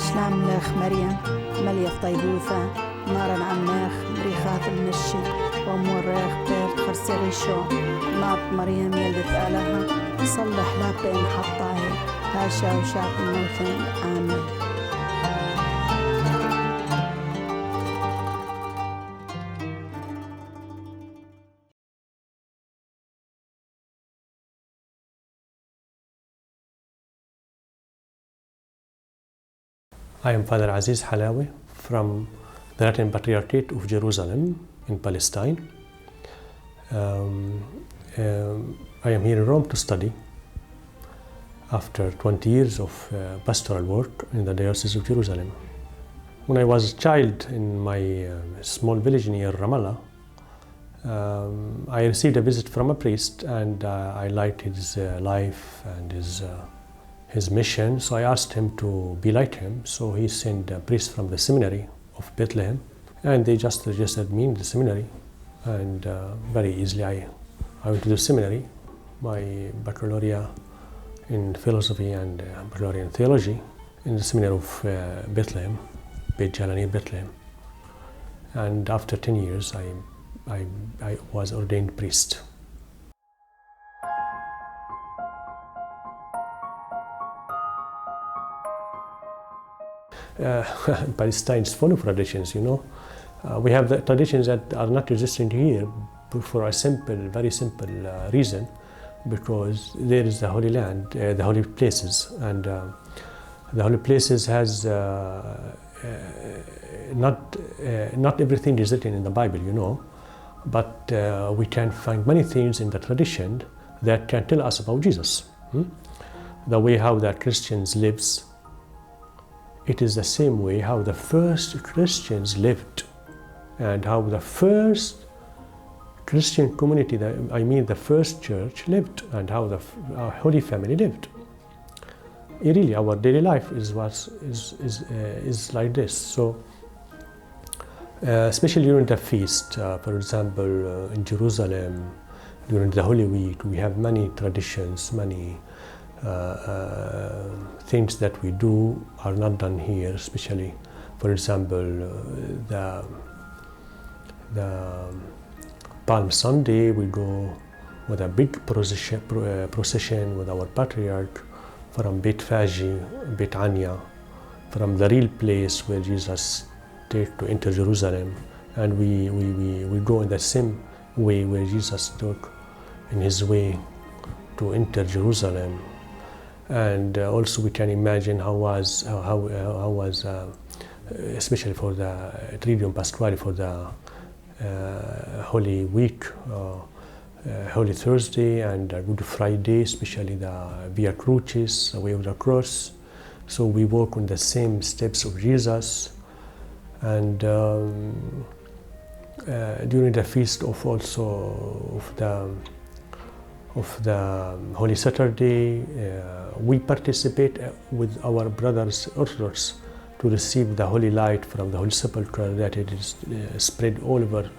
شلام لخ مريم مليف طيبوثة نارا عماخ مريخات المشي وموريخ بيت خرسري شو ناط مريم يلدت آلها صلح لا بين حطاهي هاشا وشاق الموثن آمين. I am Father Aziz Halaweh from the Latin Patriarchate of Jerusalem in Palestine. I am here in Rome to study after 20 years of pastoral work in the Diocese of Jerusalem. When I was a child in my small village near Ramallah, I received a visit from a priest, and I liked his life and his mission, so I asked him to be like him. So he sent a priest from the seminary of Bethlehem, and they just registered me in the seminary, and very easily I went to the seminary. My baccalaureate in philosophy and baccalaureate in theology in the seminary of Bethlehem, Beit Jalani, Bethlehem. And after 10 years, I was ordained priest. Palestine is full of traditions, you know. We have the traditions that are not existing here for a very simple reason, because there is the Holy Land, the holy places, and the holy places has not everything is written in the Bible, you know, but we can find many things in the tradition that can tell us about Jesus. The way how the Christians lives, it is the same way how the first Christians lived, and how the first Christian community, the first church lived, and how our Holy Family lived. Really, our daily life is like this. So, especially during the feast, for example, in Jerusalem, during the Holy Week, we have many traditions, many things that we do are not done here, especially, for example, the Palm Sunday, we go with a big procession with our patriarch from Beit Faji, Beit Anya, from the real place where Jesus took to enter Jerusalem, and we go in the same way where Jesus took in his way to enter Jerusalem. And also we can imagine how was especially for the Triduum Pasquale, for the Holy Week, Holy Thursday and Good Friday, especially the Via Crucis, the way of the cross. So we walk on the same steps of Jesus. And during the feast of the Holy Saturday, we participate with our brothers Orthodox to receive the Holy Light from the Holy Sepulchre, that it is spread all over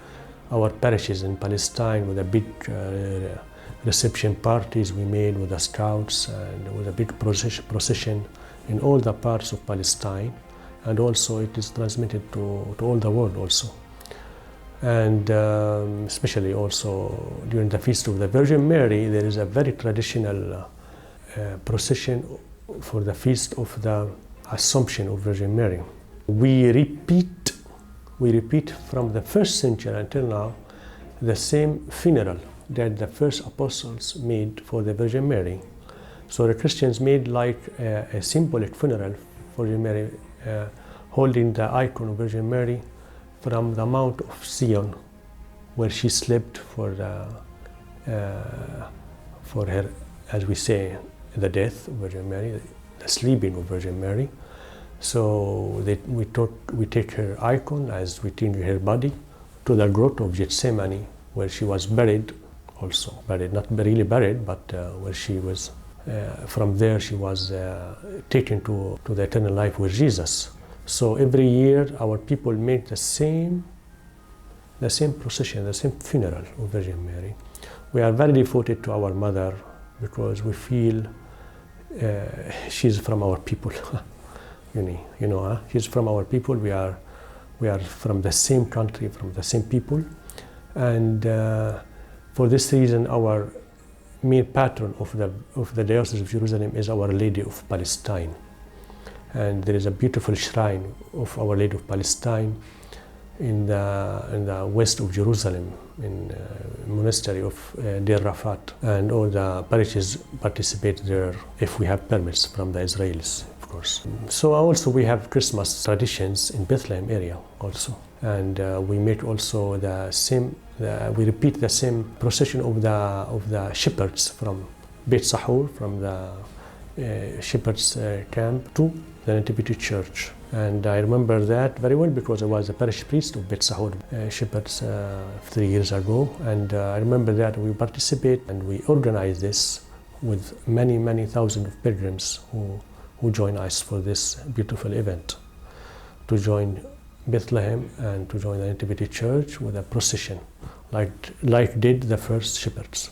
our parishes in Palestine, with a big reception parties we made with the scouts, and with a big procession in all the parts of Palestine, and also it is transmitted to all the world also. And especially also during the Feast of the Virgin Mary, there is a very traditional procession for the Feast of the Assumption of Virgin Mary. We repeat from the first century until now the same funeral that the first apostles made for the Virgin Mary. So the Christians made like a symbolic funeral for Virgin Mary, holding the icon of Virgin Mary from the Mount of Zion, where she slept for her, as we say, the death of Virgin Mary, the sleeping of Virgin Mary. So we take her icon as we take her body to the grotto of Gethsemane, where she was buried, also buried, not really buried, but where she was. From there she was taken to the eternal life with Jesus. So every year our people make the same procession, the same funeral of Virgin Mary. We are very devoted to our mother because we feel she's from our people. He's from our people. We are from the same country, from the same people, and for this reason, our main patron of the Diocese of Jerusalem is Our Lady of Palestine, and there is a beautiful shrine of Our Lady of Palestine in the west of Jerusalem, in monastery of Deir Rafat, and all the parishes participate there if we have permits from the Israelis, of course. So also we have Christmas traditions in Bethlehem area also, and we make also we repeat the same procession of the shepherds from Beit Sahur, from the shepherds camp to the Nativity Church. And I remember that very well because I was a parish priest of Beit Sahur shepherds 3 years ago, and I remember that we participate and we organize this with many thousands of pilgrims who join us for this beautiful event, to join Bethlehem and to join the Nativity Church with a procession, like did the first shepherds.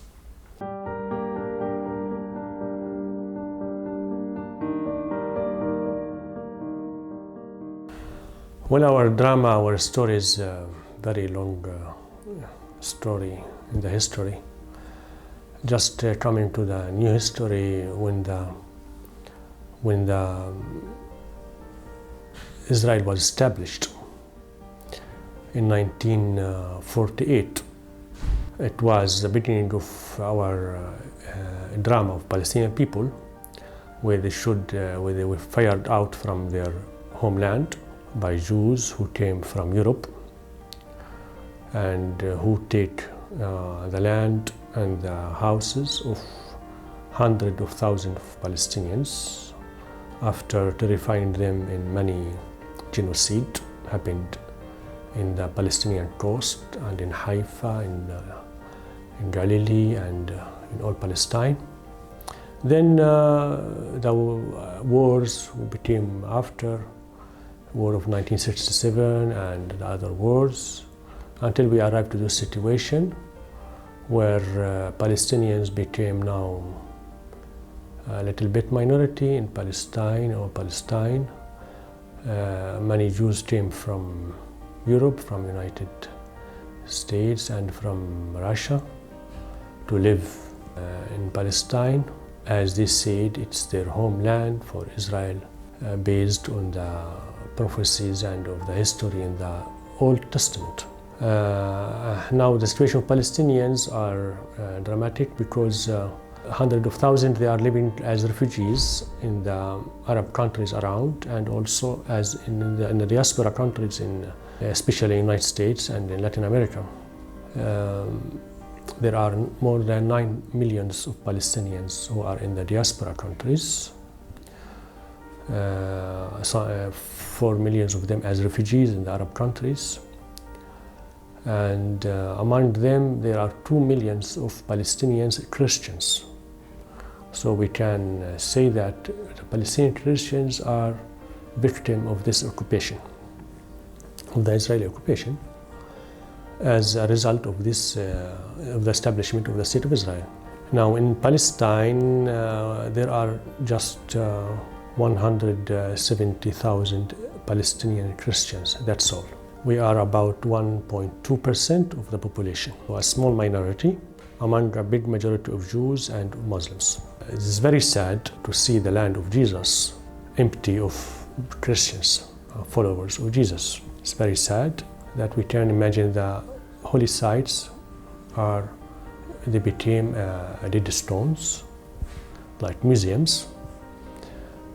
Well, our drama, our story is a very long story in the history. Just coming to the new history, when Israel was established in 1948, it was the beginning of our drama of Palestinian people, where they were fired out from their homeland by Jews who came from Europe and who take the land and the houses of hundreds of thousands of Palestinians after terrifying them in many genocide happened in the Palestinian coast and in Haifa, in Galilee and in all Palestine. Then the wars became after War of 1967 and the other wars, until we arrived to this situation where Palestinians became now a little bit minority in Palestine or Palestine. Many Jews came from Europe, from United States and from Russia to live in Palestine. As they said, it's their homeland for Israel, based on the prophecies and of the history in the Old Testament. Now the situation of Palestinians are dramatic because hundreds of thousands they are living as refugees in the Arab countries around, and also as in the diaspora countries, especially in the United States and in Latin America. There are more than 9 million of Palestinians who are in the diaspora countries. 4 million of them as refugees in the Arab countries, and among them there are 2 million of Palestinians Christians. So we can say that the Palestinian Christians are victims of this occupation, of the Israeli occupation, as a result of this of the establishment of the State of Israel. Now in Palestine there are just 170,000 Palestinian Christians, that's all. We are about 1.2% of the population, a small minority among a big majority of Jews and Muslims. It is very sad to see the land of Jesus empty of Christians, followers of Jesus. It's very sad that we can imagine the holy sites they became dead stones, like museums,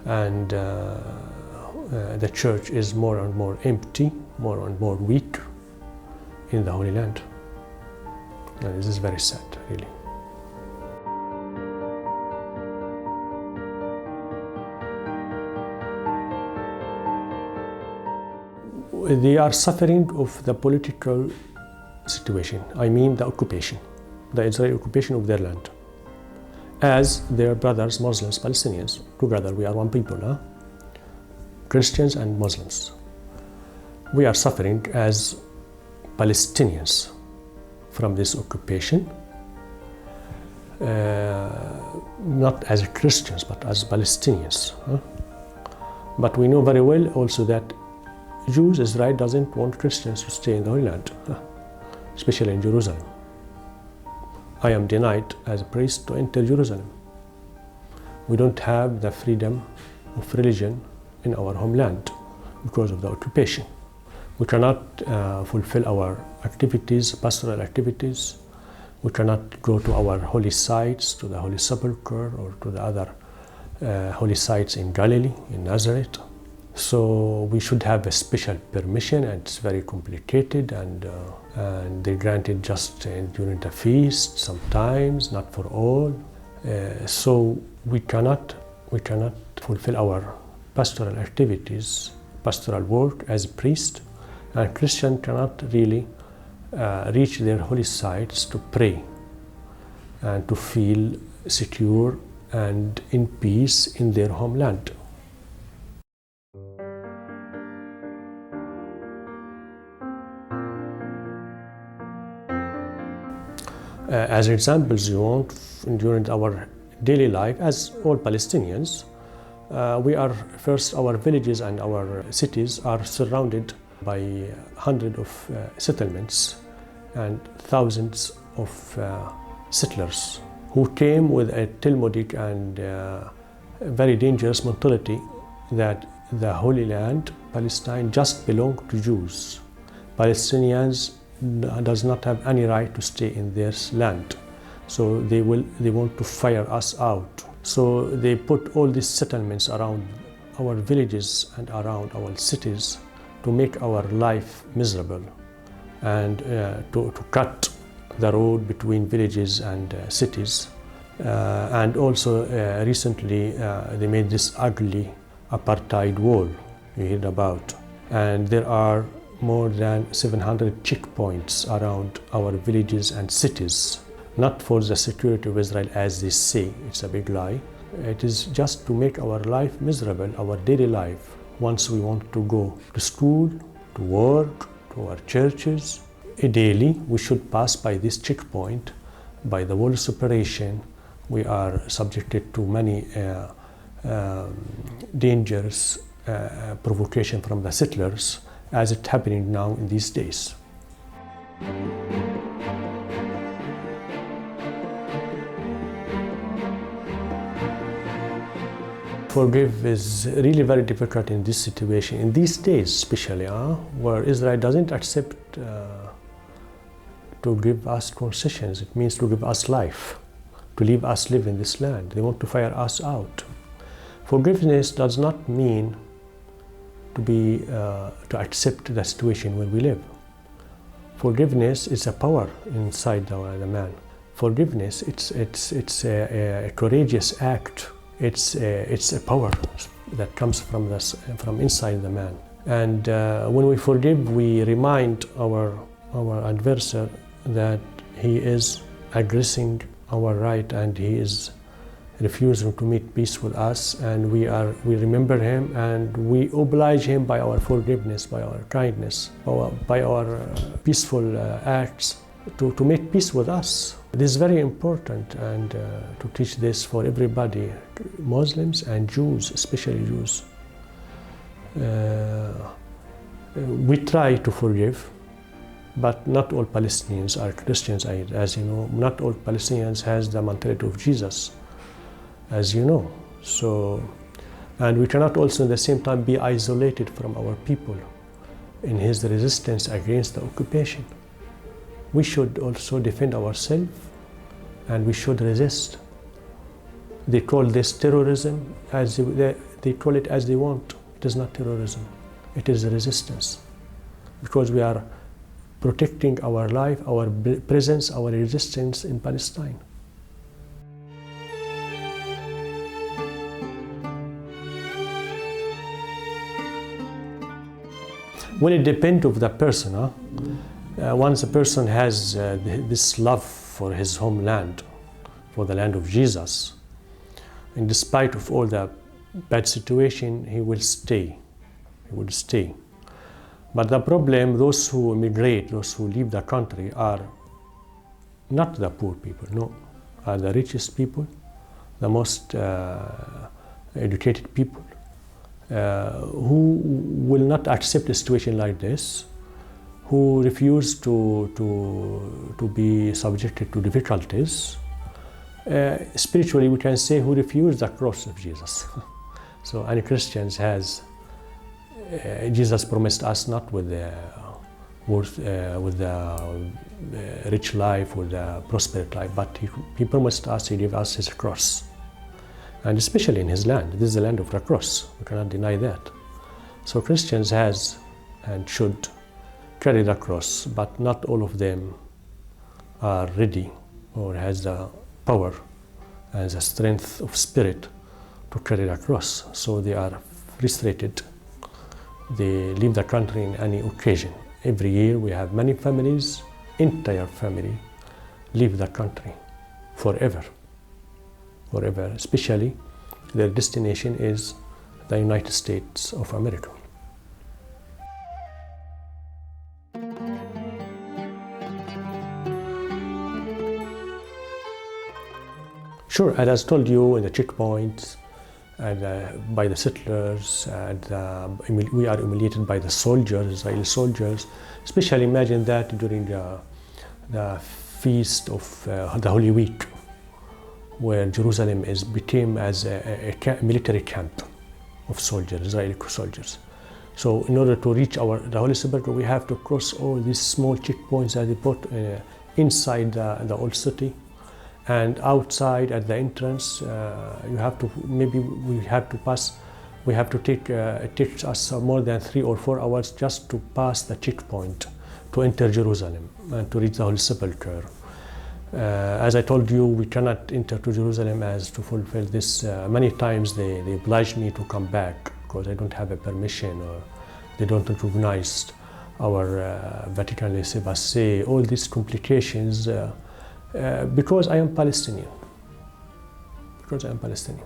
and the church is more and more empty, more and more weak in the Holy Land. And this is very sad, really. They are suffering of the political situation, I mean the occupation, the Israeli occupation of their land. As their brothers, Muslims, Palestinians, together we are one people, Christians and Muslims. We are suffering as Palestinians from this occupation, not as Christians but as Palestinians. But we know very well also that Jews, Israel doesn't want Christians to stay in the Holy Land, especially in Jerusalem. I am denied as a priest to enter Jerusalem. We don't have the freedom of religion in our homeland because of the occupation. We cannot fulfill our activities, pastoral activities. We cannot go to our holy sites, to the Holy Sepulchre or to the other holy sites in Galilee, in Nazareth. So we should have a special permission, and it's very complicated, and they grant it just during the feast sometimes, not for all. So we cannot fulfill our pastoral activities, pastoral work as a priest, and Christian cannot really reach their holy sites to pray and to feel secure and in peace in their homeland. As examples, you want, during our daily life, as all Palestinians, our villages and our cities are surrounded by hundreds of settlements and thousands of settlers who came with a Talmudic and very dangerous mentality that the Holy Land, Palestine, just belonged to Jews. Palestinians does not have any right to stay in this land, so they want to fire us out. So they put all these settlements around our villages and around our cities to make our life miserable, and to cut the road between villages and cities. And also recently they made this ugly apartheid wall you heard about, and there are more than 700 checkpoints around our villages and cities, not for the security of Israel as they say. It's a big lie. It is just to make our life miserable, our daily life. Once we want to go to school, to work, to our churches, daily we should pass by this checkpoint, by the wall separation. We are subjected to many dangerous provocation from the settlers, as it's happening now in these days. Forgive is really very difficult in this situation, in these days especially, where Israel doesn't accept to give us concessions. It means to give us life, to leave us live in this land. They want to fire us out. Forgiveness does not mean to accept the situation where we live. Forgiveness is a power inside the man. Forgiveness, it's a courageous act. It's a power that comes from inside the man. And when we forgive, we remind our adversary that he is aggressing our right, and he is refusing to make peace with us, and we remember him, and we oblige him by our forgiveness, by our kindness, by our peaceful acts to make peace with us. It is very important, and to teach this for everybody, Muslims and Jews, especially Jews. We try to forgive, but not all Palestinians are Christians, as you know. Not all Palestinians has the mentality of Jesus, as you know. So, and we cannot also at the same time be isolated from our people in his resistance against the occupation. We should also defend ourselves, and we should resist. They call this terrorism, as they call it as they want. It is not terrorism, it is resistance, because we are protecting our life, our presence, our existence in Palestine. Well, it depends on the person. Once a person has this love for his homeland, for the land of Jesus, and despite of all the bad situation, he will stay. He will stay. But the problem, those who immigrate, those who leave the country, are not the poor people, no, are the richest people, the most educated people, who will not accept a situation like this, who refuse to be subjected to difficulties. Spiritually, we can say who refuse the cross of Jesus. So any Christians has, Jesus promised us not with the rich life, with the prosperous life, but he promised us, he gave us his cross. And especially in his land, this is the land of the cross, we cannot deny that. So Christians has and should carry the cross, but not all of them are ready or has the power and the strength of spirit to carry the cross. So they are frustrated. They leave the country in any occasion. Every year we have many families, entire family, leave the country forever. Forever, especially their destination is the United States of America. Sure, as I told you, in the checkpoints, and by the settlers, and we are humiliated by the soldiers, Israeli soldiers. Especially imagine that during the feast of the Holy Week, where Jerusalem became as a military camp of soldiers, Israeli soldiers. So in order to reach the Holy Sepulchre, we have to cross all these small checkpoints that they put inside the old city. And outside at the entrance, we have to take, it takes us more than 3 or 4 hours just to pass the checkpoint to enter Jerusalem and to reach the Holy Sepulchre. As I told you, we cannot enter to Jerusalem as to fulfill this. Many times they oblige me to come back because I don't have a permission, or they don't recognize our Vatican laissez-passer, all these complications. Because I am Palestinian. Because I am Palestinian.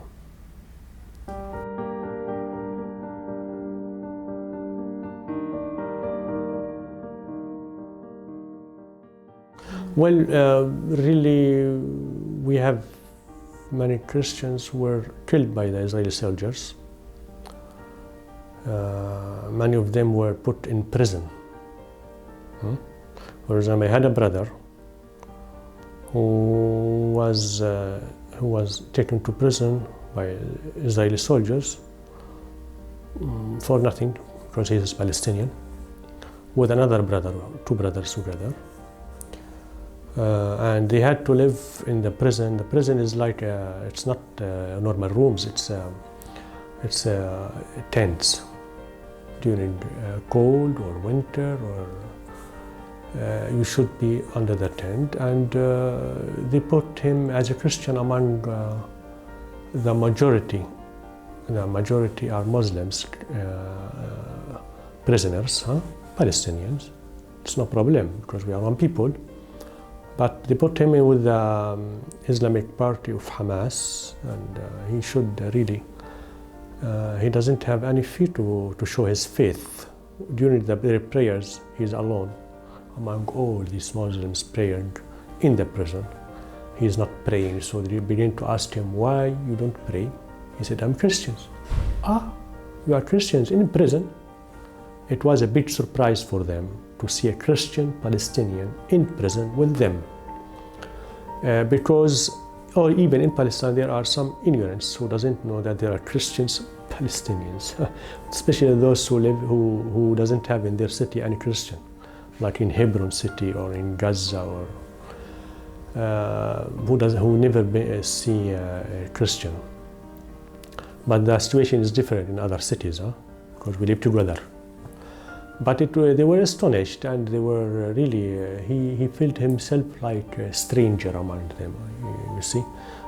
Well, really, we have many Christians who were killed by the Israeli soldiers. Many of them were put in prison. For example, I had a brother who was taken to prison by Israeli soldiers for nothing, because he is Palestinian, with another brother, 2 brothers together. And they had to live in the prison. The prison is like, it's not normal rooms, it's tents during cold or winter, or you should be under the tent. And they put him as a Christian among the majority. The majority are Muslims, prisoners, Palestinians. It's no problem because we are one people. But they put him in with the Islamic Party of Hamas, and he should really, he doesn't have any fear to show his faith. During their prayers, he's alone among all these Muslims praying in the prison. He's not praying, so they begin to ask him, why you don't pray? He said, I'm Christians. Ah, you are Christians in prison? It was a big surprise for them to see a Christian Palestinian in prison with them. Because, or even in Palestine, there are some ignorants who doesn't know that there are Christians Palestinians, especially those who live, who doesn't have in their city any Christian, like in Hebron city or in Gaza, or who never see a Christian. But the situation is different in other cities, because we live together. But they were astonished, and they were really, he felt himself like a stranger among them, you see.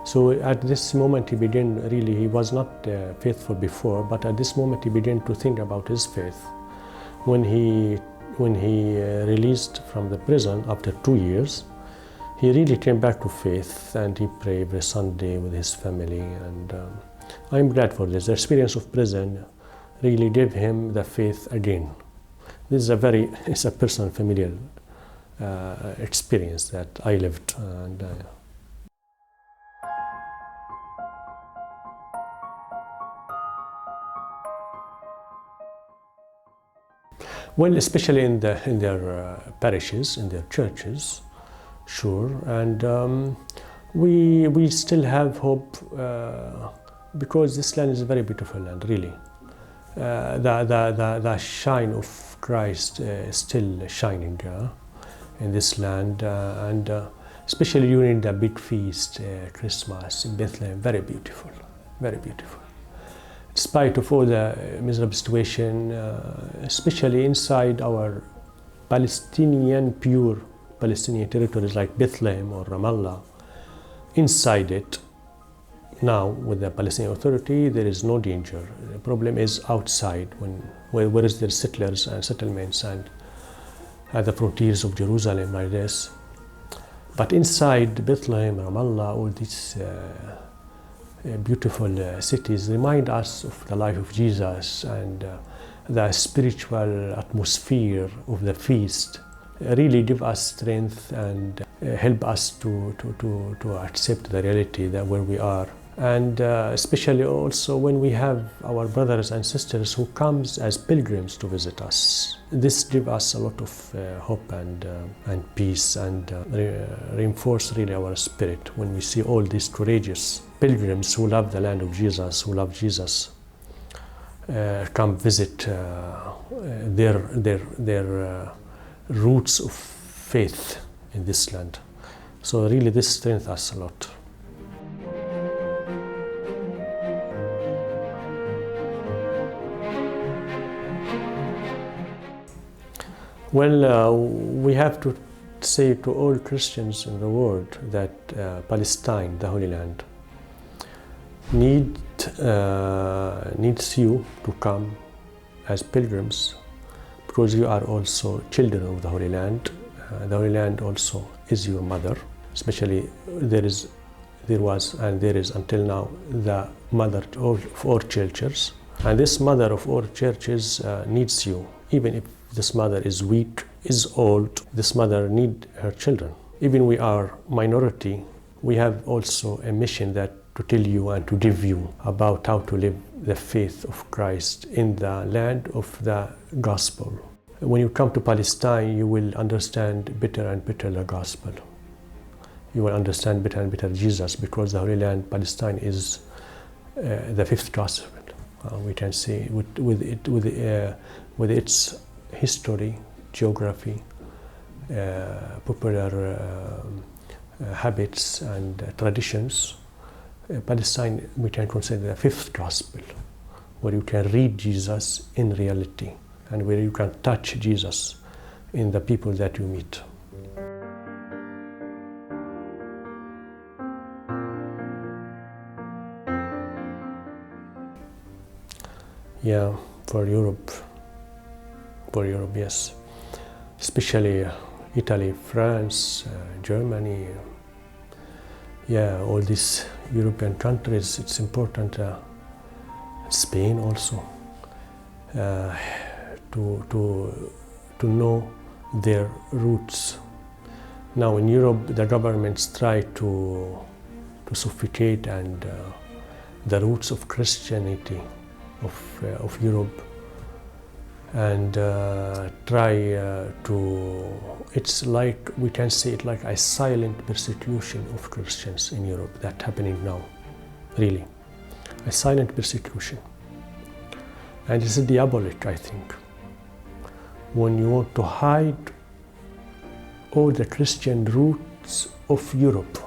So at this moment he began, really, he was not faithful before, but at this moment he began to think about his faith. When he released from the prison after 2 years, he really came back to faith, and he prayed every Sunday with his family, and I'm glad for this. The experience of prison really gave him the faith again. This is it's a personal, familiar experience that I lived. And, Well, especially in their parishes, in their churches, sure, and we still have hope because this land is a very beautiful land, really. The shine of Christ is still shining in this land, and especially during the big feast, Christmas in Bethlehem, very beautiful, very beautiful. In spite of all the miserable situation, especially inside our pure Palestinian territories like Bethlehem or Ramallah, inside it, now with the Palestinian Authority, there is no danger. The problem is outside, where is there settlers and settlements and at the frontiers of Jerusalem like this. But inside Bethlehem, Ramallah, all these beautiful cities remind us of the life of Jesus and the spiritual atmosphere of the feast. Really give us strength and help us to accept the reality that where we are. And especially also when we have our brothers and sisters who comes as pilgrims to visit us. This gives us a lot of hope and peace and reinforce really our spirit when we see all these courageous pilgrims who love the land of Jesus, who love Jesus, come visit their roots of faith in this land. So really this strengthens us a lot. Well, we have to say to all Christians in the world that Palestine, the Holy Land, needs you to come as pilgrims, because you are also children of the Holy Land. The Holy Land also is your mother. Especially there was and there is until now the mother of all churches. And this mother of all churches needs you, even if this mother is weak, is old. This mother needs her children. Even we are minority, we have also a mission that to tell you and to give you about how to live the faith of Christ in the land of the gospel. When you come to Palestine, you will understand better and better the gospel. You will understand better and better Jesus, because the Holy Land, Palestine, is the fifth gospel. We can say with its history, geography, popular habits and traditions. Palestine, we can consider the fifth gospel, where you can read Jesus in reality and where you can touch Jesus in the people that you meet. Yeah, for Europe, yes. Especially Italy, France, Germany, yeah, all these European countries, it's important, Spain also, to know their roots. Now in Europe, the governments try to suffocate and the roots of Christianity of Europe, and try to, it's like, we can say it like a silent persecution of Christians in Europe that's happening now, really, a silent persecution. And it's diabolic, I think, when you want to hide all the Christian roots of Europe.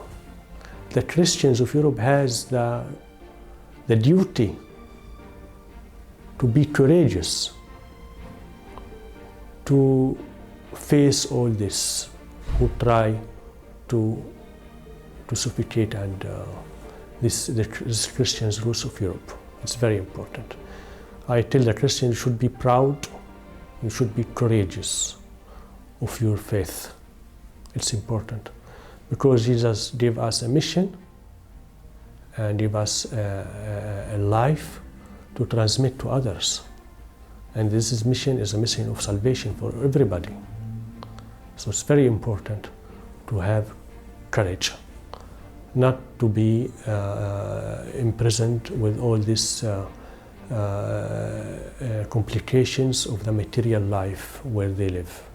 The Christians of Europe has the duty to be courageous, to face all this, who try to suffocate and this Christians' roots of Europe. It's very important. I tell the Christians, you should be proud, you should be courageous of your faith. It's important, because Jesus gave us a mission and gave us a life to transmit to others. And this mission is a mission of salvation for everybody. So it's very important to have courage, not to be imprisoned with all these complications of the material life where they live.